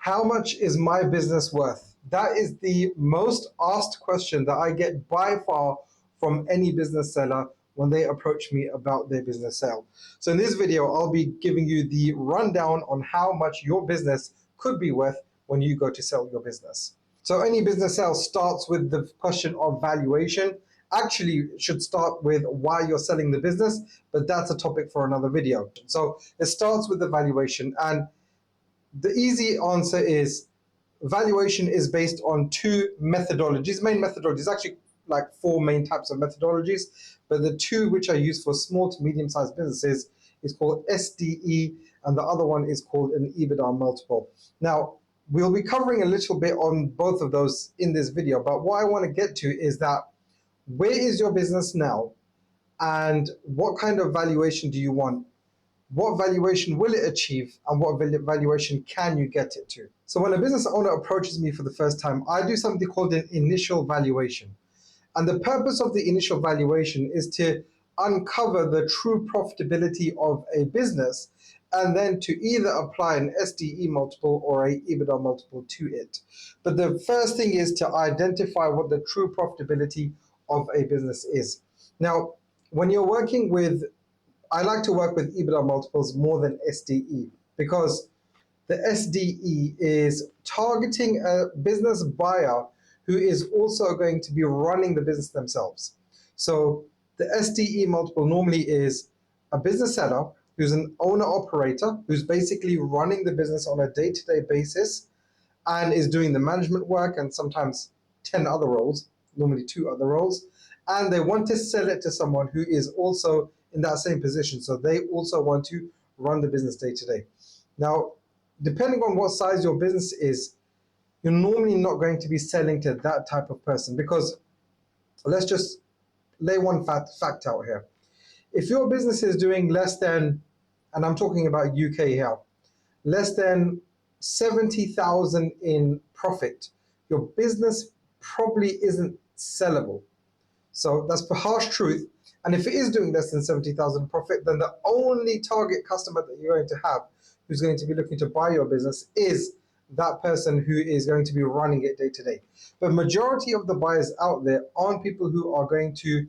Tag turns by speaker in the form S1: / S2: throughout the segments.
S1: How much is my business worth? That is the most asked question that I get by far from any business seller when they approach me about their business sale. So in this video, I'll be giving you the rundown on how much your business could be worth when you go to sell your business. So any business sale starts with the question of valuation. Actually, it should start with why you're selling the business, but that's a topic for another video. So it starts with the valuation, and the easy answer is valuation is based on two methodologies, main methodologies, actually like four main types of methodologies, but the two which are used for small to medium-sized businesses is called SDE, and the other one is called an EBITDA multiple. Now, we'll be covering a little bit on both of those in this video, but what I want to get to is that where is your business now, and what kind of valuation do you want? What valuation will it achieve, and what valuation can you get it to? So when a business owner approaches me for the first time, I do something called an initial valuation. And the purpose of the initial valuation is to uncover the true profitability of a business, and then to either apply an SDE multiple or a EBITDA multiple to it. But the first thing is to identify what the true profitability of a business is. Now, when you're working with, I like to work with EBITDA multiples more than SDE, because the SDE is targeting a business buyer who is also going to be running the business themselves. So the SDE multiple normally is a business seller who's an owner operator who's basically running the business on a day-to-day basis and is doing the management work and sometimes 10 other roles, normally 2 other roles, and they want to sell it to someone who is also in that same position. So they also want to run the business day to day. Now, depending on what size your business is, you're normally not going to be selling to that type of person, because let's just lay one fact out here. If your business is doing less than, and I'm talking about UK here, less than 70,000 in profit, your business probably isn't sellable. So that's the harsh truth. And if it is doing less than 70,000 profit, then the only target customer that you're going to have who's going to be looking to buy your business is that person who is going to be running it day to day. But majority of the buyers out there aren't people who are going to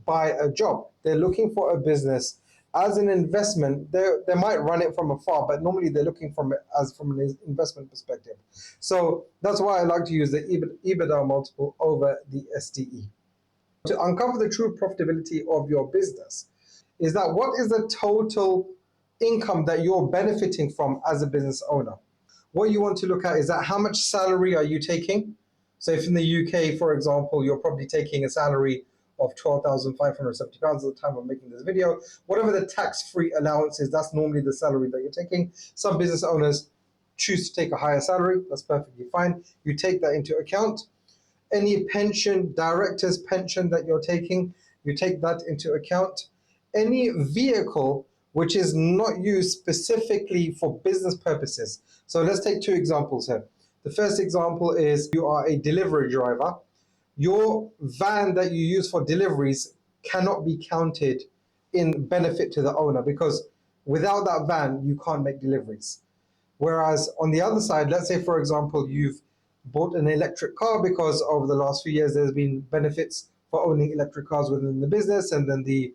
S1: buy a job. They're looking for a business as an investment. They might run it from afar, but normally they're looking from it as from an investment perspective. So that's why I like to use the EBITDA multiple over the SDE. To uncover the true profitability of your business is that what is the total income that you're benefiting from as a business owner. What you want to look at is that how much salary are you taking? So if in the UK, for example, you're probably taking a salary of £12,570 at the time of making this video, whatever the tax-free allowance is, that's normally the salary that you're taking. Some business owners choose to take a higher salary. That's perfectly fine. You take that into account. Any pension, director's pension that you're taking, you take that into account. Any vehicle which is not used specifically for business purposes. So let's take 2 examples here. The first example is you are a delivery driver. Your van that you use for deliveries cannot be counted in benefit to the owner, because without that van, you can't make deliveries. Whereas on the other side, let's say, for example, you've bought an electric car because over the last few years there's been benefits for owning electric cars within the business, and then the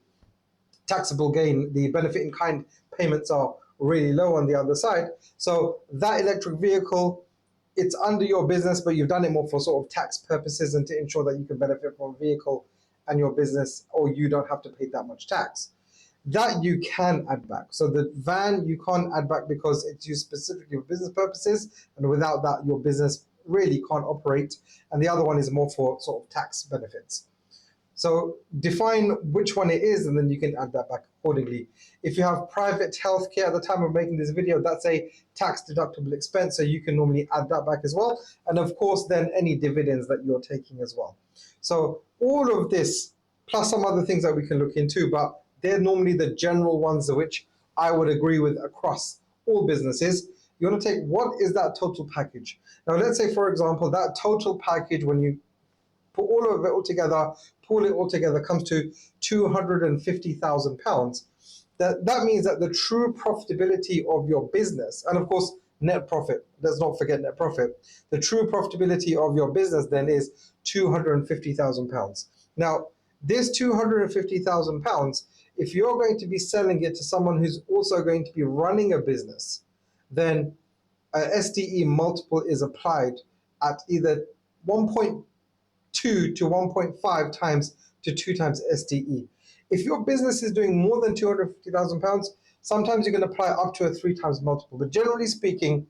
S1: taxable gain, the benefit in kind payments are really low on the other side. So that electric vehicle, it's under your business, but you've done it more for sort of tax purposes and to ensure that you can benefit from a vehicle and your business, or you don't have to pay that much tax. That you can add back. So the van you can't add back because it's used specifically for business purposes, and without that your business really can't operate. And the other one is more for sort of tax benefits. So define which one it is, and then you can add that back accordingly. If you have private healthcare at the time of making this video, that's a tax deductible expense, so you can normally add that back as well. And of course, then any dividends that you're taking as well. So all of this, plus some other things that we can look into, but they're normally the general ones which I would agree with across all businesses. You want to take, what is that total package? Now, let's say, for example, that total package, when you put all of it all together, pull it all together, comes to £250,000. That means that the true profitability of your business, and of course, net profit. Let's not forget net profit. The true profitability of your business then is £250,000. Now, this £250,000, if you're going to be selling it to someone who's also going to be running a business, then a SDE multiple is applied at either 1.2 to 1.5 times to 2 times SDE. If your business is doing more than £250,000, sometimes you can apply up to a 3 times multiple. But generally speaking,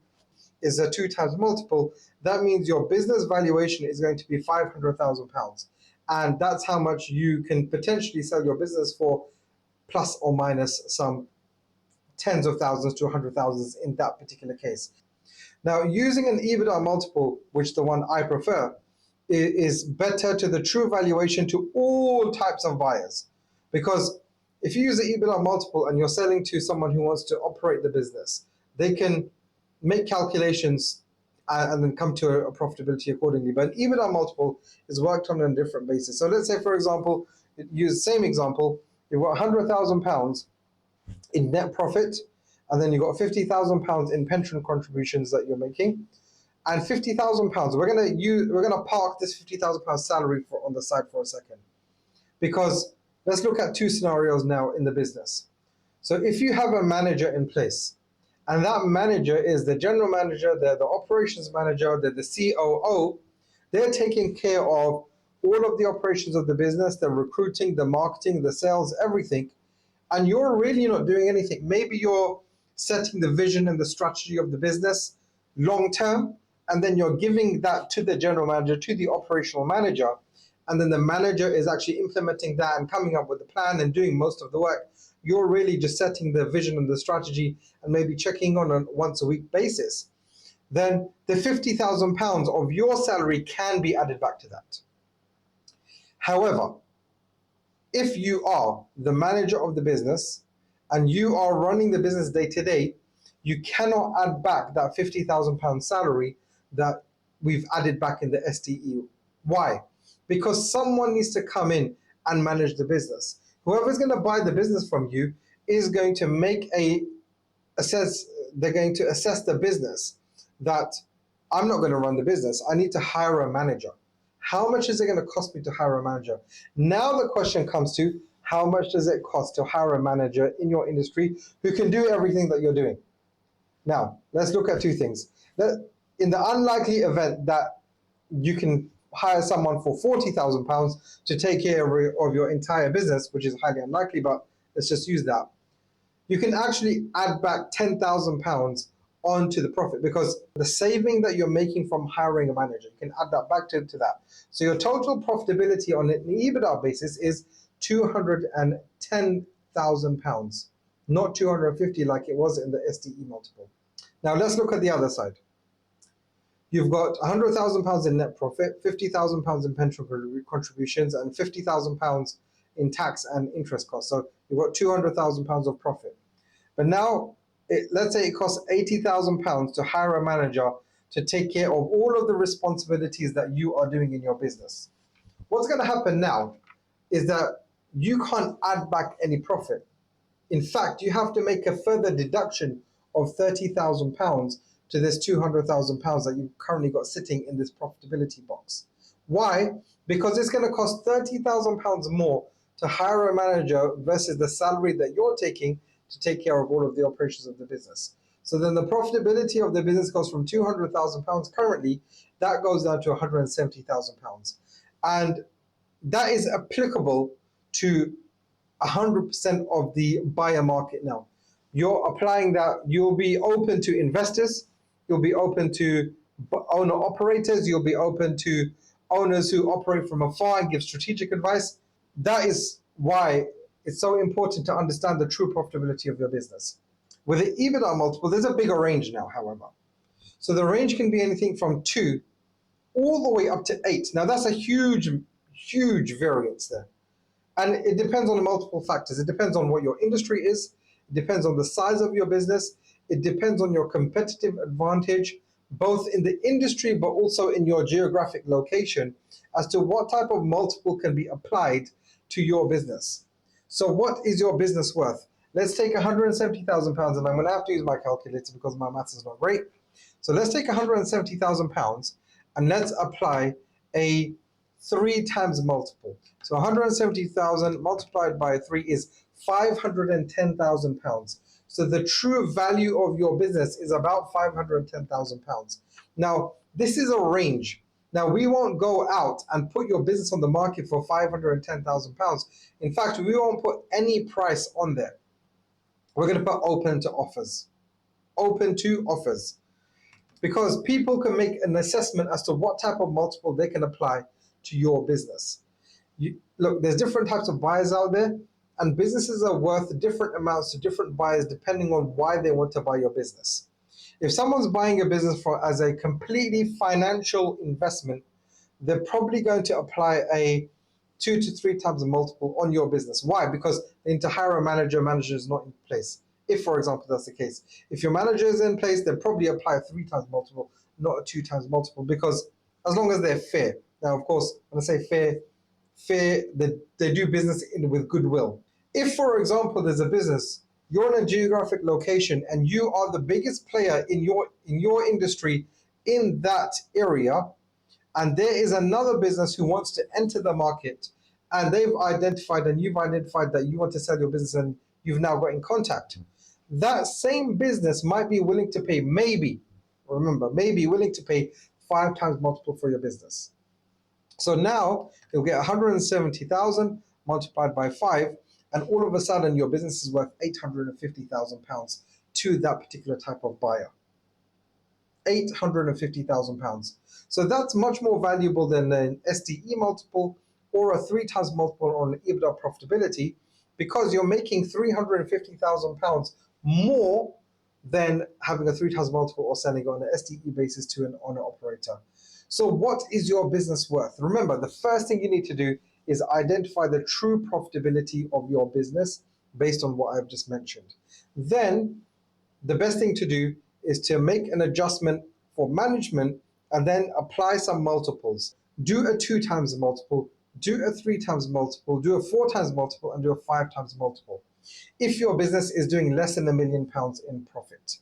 S1: is a 2 times multiple. That means your business valuation is going to be £500,000. And that's how much you can potentially sell your business for, plus or minus some tens of thousands to 100,000 in that particular case. Now, using an EBITDA multiple, which the one I prefer, is better to the true valuation to all types of buyers. Because if you use the EBITDA multiple and you're selling to someone who wants to operate the business, they can make calculations and then come to a profitability accordingly. But an EBITDA multiple is worked on a different basis. So let's say, for example, use the same example, you've got £100,000 in net profit, and then you've got £50,000 in pension contributions that you're making, and £50,000. We're gonna park this £50,000 salary on the side for a second, because let's look at two scenarios now in the business. So if you have a manager in place, and that manager is the general manager, they're the operations manager, they're the COO, they're taking care of all of the operations of the business, the recruiting, the marketing, the sales, everything, and you're really not doing anything. Maybe you're setting the vision and the strategy of the business long term, and then you're giving that to the general manager, to the operational manager, and then the manager is actually implementing that and coming up with the plan and doing most of the work. You're really just setting the vision and the strategy and maybe checking on a once a week basis. Then the £50,000 of your salary can be added back to that. However, if you are the manager of the business and you are running the business day to day, you cannot add back that £50,000 salary that we've added back in the SDE. Why? Because someone needs to come in and manage the business. Whoever's going to buy the business from you is going to they're going to assess the business that I'm not going to run the business. I need to hire a manager. How much is it going to cost me to hire a manager? Now the question comes to, how much does it cost to hire a manager in your industry who can do everything that you're doing? Now, let's look at two things. In the unlikely event that you can hire someone for £40,000 to take care of your entire business, which is highly unlikely, but let's just use that. You can actually add back £10,000 onto the profit, because the saving that you're making from hiring a manager, you can add that back to that. So your total profitability on an EBITDA basis is £210,000, not 250 like it was in the SDE multiple. Now let's look at the other side. You've got £100,000 in net profit, £50,000 in pension contributions, and £50,000 in tax and interest costs. So you've got £200,000 of profit. But now, let's say it costs £80,000 to hire a manager to take care of all of the responsibilities that you are doing in your business. What's going to happen now is that you can't add back any profit. In fact, you have to make a further deduction of £30,000 to this £200,000 that you've currently got sitting in this profitability box. Why? Because it's going to cost £30,000 more to hire a manager versus the salary that you're taking to take care of all of the operations of the business. So then the profitability of the business goes from £200,000 currently, that goes down to £170,000. And that is applicable to 100% of the buyer market now. You're applying that, you'll be open to investors, you'll be open to owner operators, you'll be open to owners who operate from afar and give strategic advice. That is why it's so important to understand the true profitability of your business. With the EBITDA multiple, there's a bigger range now, however. So the range can be anything from 2 all the way up to 8. Now that's a huge, huge variance there. And it depends on multiple factors. It depends on what your industry is. It depends on the size of your business. It depends on your competitive advantage, both in the industry, but also in your geographic location, as to what type of multiple can be applied to your business. So what is your business worth? Let's take £170,000, and I'm going to have to use my calculator because my maths is not great. So let's take £170,000 and let's apply a 3 times multiple. So 170,000 multiplied by 3 is £510,000. So the true value of your business is about £510,000. Now, this is a range. Now, we won't go out and put your business on the market for £510,000. In fact, we won't put any price on there. We're going to put open to offers. Open to offers. Because people can make an assessment as to what type of multiple they can apply to your business. Look, there's different types of buyers out there, and businesses are worth different amounts to different buyers depending on why they want to buy your business. If someone's buying a business as a completely financial investment, they're probably going to apply a 2 to 3 times the multiple on your business. Why? Because they need to hire a manager. Manager is not in place. If, for example, that's the case, if your manager is in place, they'll probably apply a 3 times multiple, not a 2 times multiple, because as long as they're fair. Now, of course, when I say fair, they do business with goodwill. If, for example, there's a business, you're in a geographic location and you are the biggest player in your industry in that area, and there is another business who wants to enter the market, and they've identified and you've identified that you want to sell your business and you've now got in contact, that same business might be willing to pay, maybe willing to pay 5 times multiple for your business. So now you'll get 170,000 multiplied by 5, and all of a sudden your business is worth £850,000 to that particular type of buyer. £850,000. So that's much more valuable than an SDE multiple or a 3 times multiple on EBITDA profitability, because you're making £350,000 more than having a 3 times multiple or selling on an SDE basis to an owner operator. So what is your business worth? Remember, the first thing you need to do is identify the true profitability of your business based on what I've just mentioned. Then the best thing to do is to make an adjustment for management and then apply some multiples. Do a 2 times multiple, do a 3 times multiple, do a 4 times multiple, and do a 5 times multiple. If your business is doing less than £1 million in profit.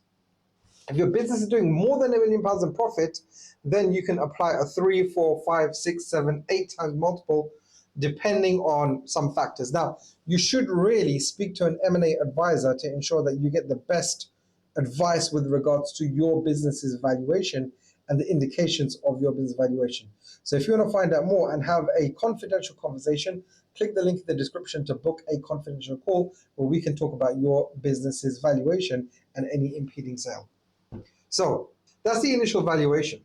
S1: If your business is doing more than £1 million in profit, then you can apply a 3, 4, 5, 6, 7, 8 times multiple, depending on some factors. Now, you should really speak to an M&A advisor to ensure that you get the best advice with regards to your business's valuation and the indications of your business valuation. So if you want to find out more and have a confidential conversation, click the link in the description to book a confidential call where we can talk about your business's valuation and any impeding sale. So that's the initial valuation.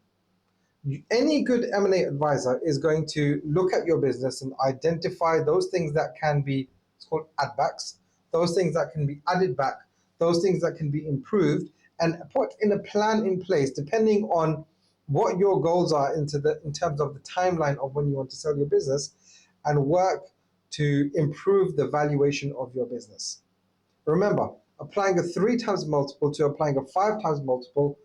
S1: Any good M&A advisor is going to look at your business and identify those things that can be, it's called add backs, those things that can be added back, those things that can be improved, and put in a plan in place depending on what your goals are in terms of the timeline of when you want to sell your business, and work to improve the valuation of your business. Remember, applying a 3 times multiple to applying a 5 times multiple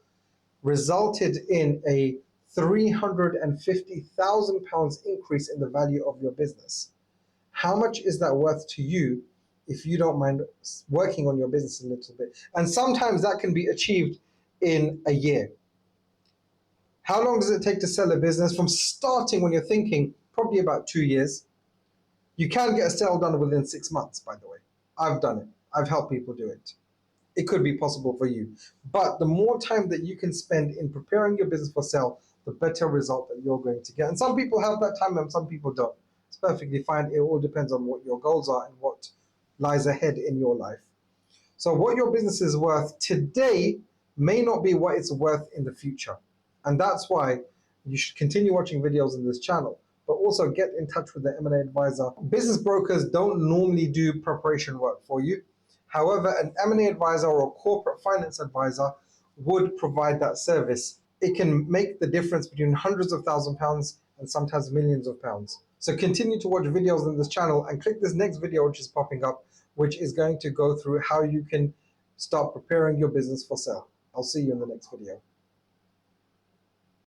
S1: resulted in a £350,000 increase in the value of your business. How much is that worth to you if you don't mind working on your business a little bit? And sometimes that can be achieved in a year. How long does it take to sell a business? From starting, when you're thinking, probably about 2 years. You can get a sale done within 6 months, by the way. I've done it. I've helped people do it. It could be possible for you. But the more time that you can spend in preparing your business for sale, the better result that you're going to get. And some people have that time and some people don't. It's perfectly fine. It all depends on what your goals are and what lies ahead in your life. So what your business is worth today may not be what it's worth in the future. And that's why you should continue watching videos on this channel, but also get in touch with the M&A advisor. Business brokers don't normally do preparation work for you. However, an M&A advisor or a corporate finance advisor would provide that service. It can make the difference between hundreds of thousands of pounds and sometimes millions of pounds. So continue to watch videos on this channel and click this next video which is popping up, which is going to go through how you can start preparing your business for sale. I'll see you in the next video.